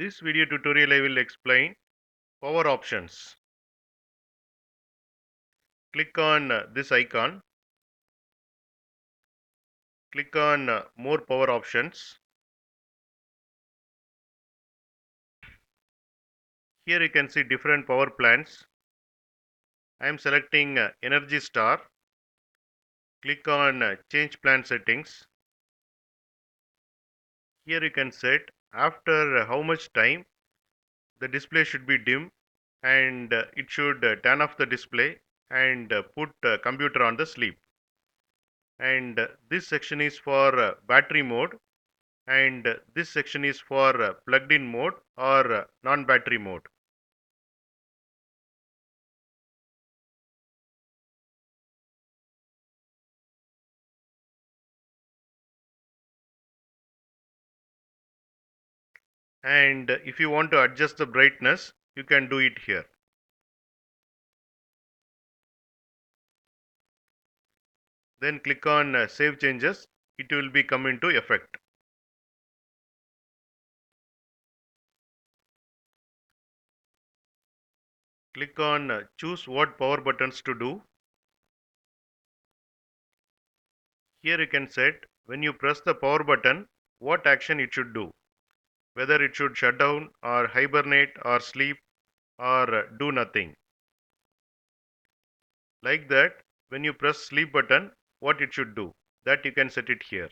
This video tutorial I will explain power options. Click on this icon. Click on more power options. Here you can see different power plans. I am selecting Energy Star. Click on change plan settings. Here you can set after how much time the display should be dim, and it should turn off the display and put computer on the sleep. And this section is for battery mode, and this section is for plugged in mode or non-battery mode. And if you want to adjust the brightness, you can do it here. Then click on save changes. It will be come into effect. Click on choose what power buttons to do. Here you can set when you press the power button what action it should do, whether it should shut down or hibernate or sleep or do nothing. Like that, when you press sleep button, what it should do, that you can set it here.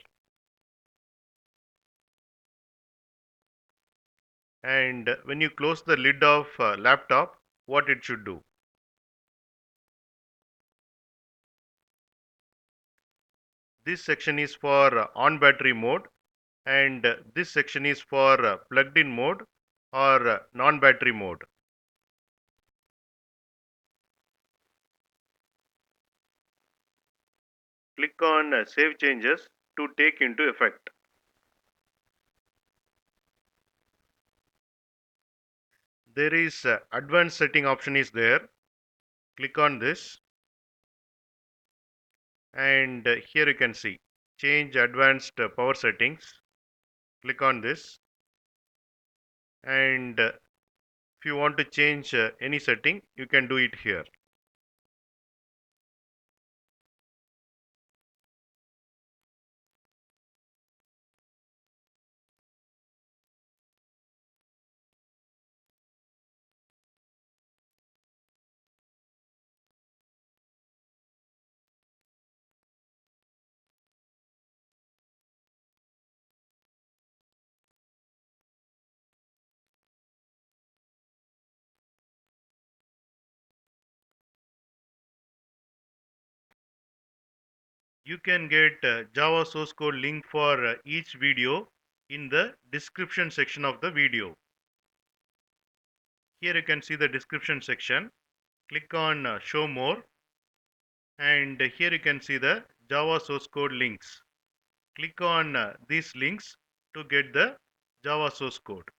And when you close the lid of laptop, what it should do. This section is for on battery mode, and this section is for plugged in mode or non battery mode. Click on save changes to take into effect. There is advanced setting option is there. Click on this, and here you can see change advanced power settings. Click on this, and if you want to change any setting, you can do it here. You can get Java source code link for each video in the description section of the video. Here you can see the description section. Click on show more, and here you can see the Java source code links. Click on these links to get the Java source code.